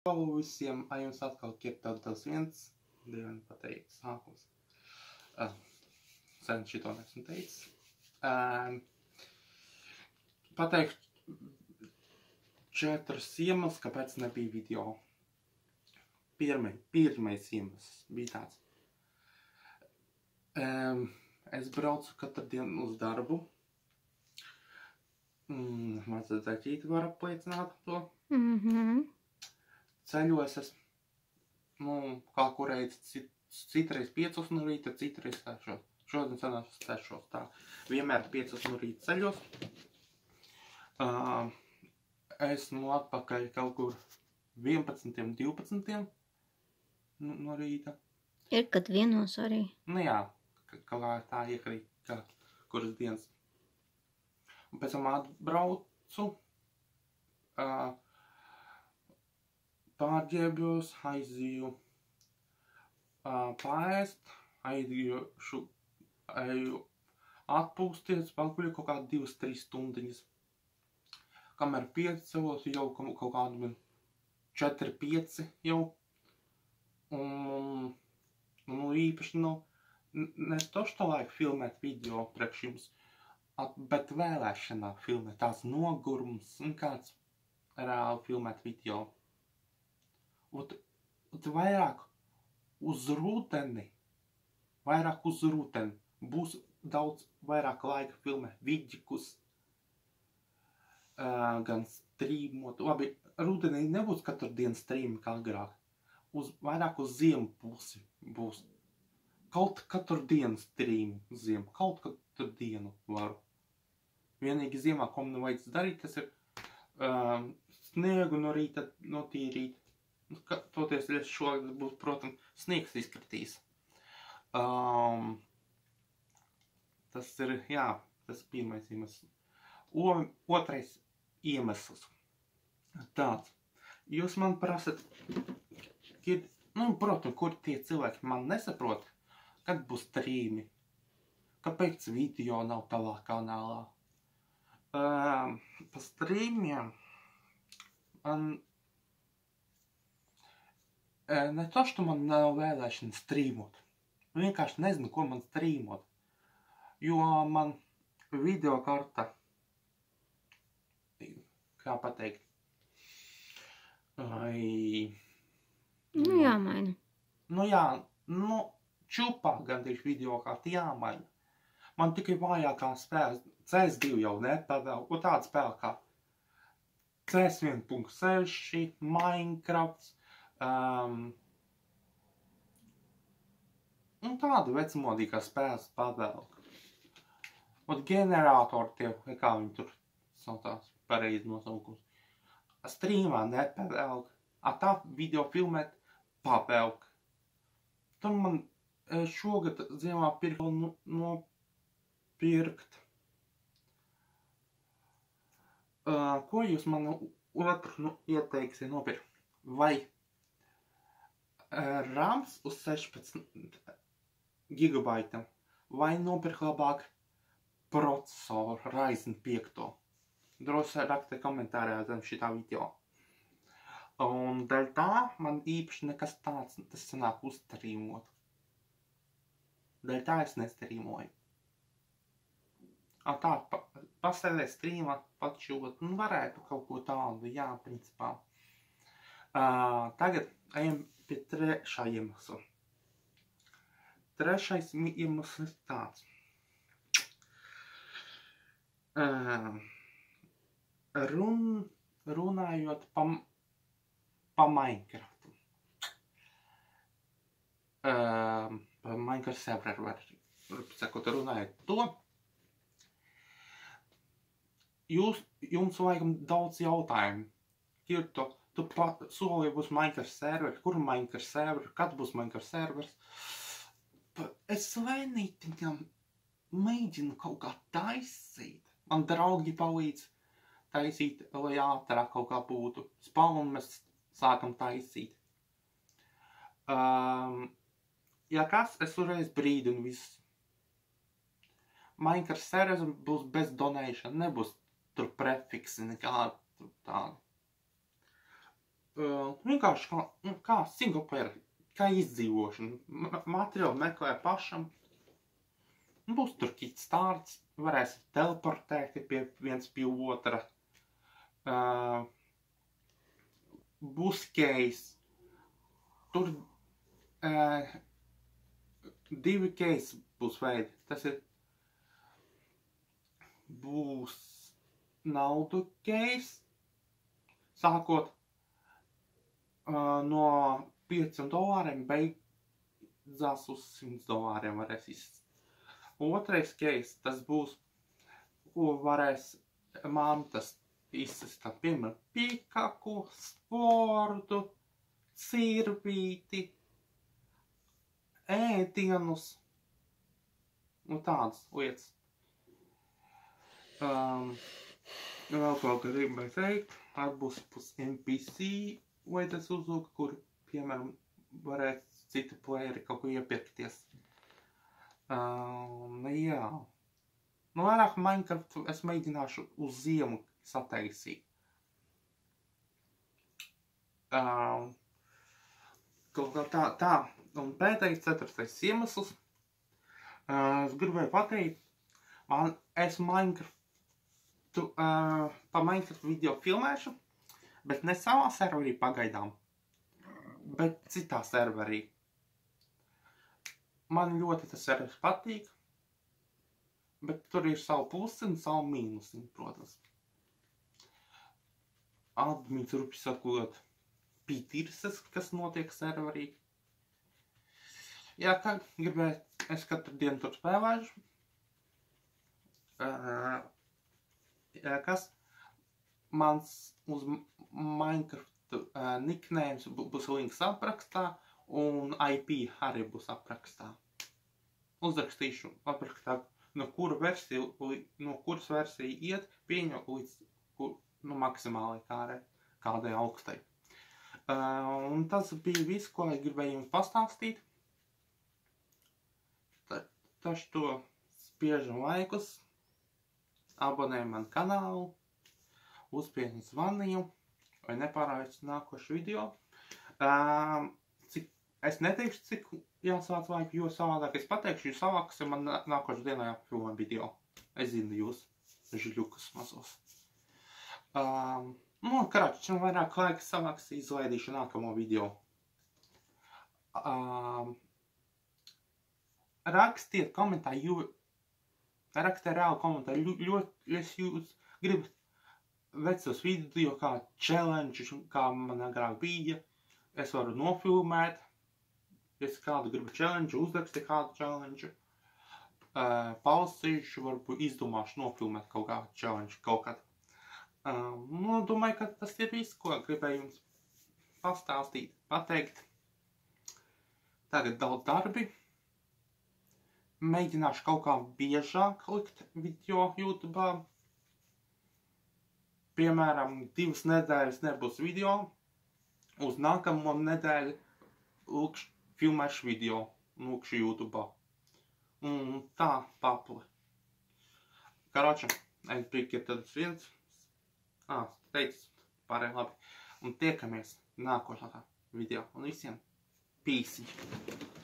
Čau visiem, jums atkal Kirtautas viens, dievien pateikt sākums. Sen šito nesmu teicis. Pateikšu 4 iemeslus, kāpēc nebija video. Pirmais iemesls bija tāds. Es braucu katru dienu uz darbu. Mācot zaķīti var apliecināt to. Ceļos es, kā kurreiz citreiz 5 no rīta, citreiz 6. Šodien sanāšu 6. Tā. Vienmēr 5 no rīta ceļos. Esmu atpakaļ kaut kur 11, 12 no rīta. Ir, kad vienos arī. Nu jā, kaut kā tā iekrīt, kā kuras dienas. Un pēc tam atbraucu. Pārģēbjos, aizēju paēst, eju atpūsties, paguļu kaut kādu 2-3 stundiņas. Kamēr piecēlos, jau kaut kādu 4-5 jau. Un īpaši ne to laiku filmēt video priekš jums, bet vēlēšanā filmēt tās nogurums un kāds reāli filmēt video. Vairāk uz rūteni būs daudz vairāk laika filmēt vidžikus, gan strīmot. Labi, rūtenī nebūs katru dienu strīmi kā agrāk. Vairāk uz ziemu pusi būs. Katru dienu strīmi uz ziemu. Kaut katru dienu varu. Vienīgi ziemā, ko man vajadzēs darīt, tas ir sniegu no rīta notīrīt. Toties šogad būs, protams, sniegs izkritīs. Tas ir, jā, tas pirmais iemesls. Otrais iemesls. Tāds. Jūs man prasat, protams, kur tie cilvēki man nesaprot, kad būs strīmi. Kāpēc video nav tavā kanālā? Pa strīmiem ne to, što man nav vēlēšana strīmot. Vienkārši nezinu, ko man strīmot. Jo man video karta, kā pateikt, jāmaina. Čupā gandrīz video karta jāmaina. Man tikai vājākā spēle, CS2 jau nepavēl, un tāda spēle kā CS1.6, Minecraft, un tāda vecmodīgā spēles pavēlka. Un generātori tie, kā viņi tur saucās, pareizi nosaukums. Strīmā nepavēlka. Tā video filmēt pavēlka. Tur man šogad ziemā nopirkt. Ko jūs man otru ieteiksi nopirkt? Vai RAMs uz 16 gigabaitam, vai nopirkt labāk procesoru Ryzen 5. Droši raksti komentārā zem šitā video. Un dēļ tā man īpaši nekas tāds, tas sanāk uzstrīmot. Dēļ tā es nestrīmoju. Tā, pasēdē strīmā, pačot, varētu kaut ko tādu, jā, principā. Tagad ejam pie trešā iemesla. Trešais iemesls tāds. Runājot pa Minecraftu. Pa Minecraft serveru var sakot, runājot to. Jums vajag daudz jautājumu. Kirto, tu solīji būs Minecraft serveri, kur Minecraft serveri, kad būs Minecraft servers. Es lēnītiņam mēģinu kaut kā taisīt. Man draugi palīdz taisīt, lai ātrāk kaut kā būtu. Spaunu mēs sākam taisīt. Ja kas, es uzreiz brīdinu visu. Minecraft servers būs bez donation, nebūs tur prefiksi nekādi tādi. vienkārši kā singleplayer, kā izdzīvošana. Materiāli meklē pašam. Būs tur kits starts, varēs teleportēt pie viens pie otra. Būs case. Tur 2 case būs veidi. Tas ir būs naudu case, sākot no $5 beidzās uz $100 varēs izsist. Otrais case, tas būs, ko varēs mantas izsist, piemēram, pikaku, sportu, cirvīti, ēdienus, tādas lietas. Vēl kaut kā gribēju teikt, būs NPC vai tas uzlūka, kur, piemēram, varētu citi playeri kaut ko iepirkties. Jā. Vairāk Minecraft es mēģināšu uz ziemu sataisīt. Kaut kā tā. Un pēdējais 4. iemesls. Es gribēju pateikt, es pa Minecraft video filmēšu, bet ne savā serverī pagaidām, bet citā serverī. Man ļoti tas serveris patīk, bet tur ir savu plusi un savu mīnusi, protams. Admins rupi sakot, pītīrsas, kas notiek serverī. Jā, kā gribēju, es katru dienu tur spēlēšu. Kas mans uz Minecraft nicknames būs links aprakstā, un IP arī būs aprakstā. Uzrakstīšu aprakstā, no kuras versija iet, pieņem līdz maksimālai kādai augstai. Un tas bija viss, ko es gribēju jums pastāstīt. Taču to spiežam laikus, abonējam man kanālu, uzspiedam zvaniņu, vai nepārājas nākošu video. Es neteikšu, cik jāsāc laiku, jo savādāk es pateikšu, jo savākas ir man nākošu dienā jāfilmē video. Es zinu jūs, žļukas mazos. Karāči, čim vairāk laika savāks izlaidīšu nākamo video. Rakstiet komentāri, rakstiet reāli komentāri, es jūs gribat vecos video kā challenge, kā man agrāk bija, es varu nofilmēt. Es kādu gribu challenge, uzraksti kādu challenge, pausīšu, varbūt izdomāšu nofilmēt kaut kādu challenge kaut kad. Domāju, ka tas ir viss, ko gribēju jums pastāstīt, pateikt. Tagad daudz darbi. Mēģināšu kaut kā biežāk likt video YouTube'ā. Piemēram, 2 nedēļas nebūs video. Uz nākamo nedēļu filmēšu video, lūkšu YouTube'ā. Un tā papli. Karoči, es biju, ka tad viens. Teicu, pārējā labi. Un tiekamies nākošā video. Un visiem pīsiņi.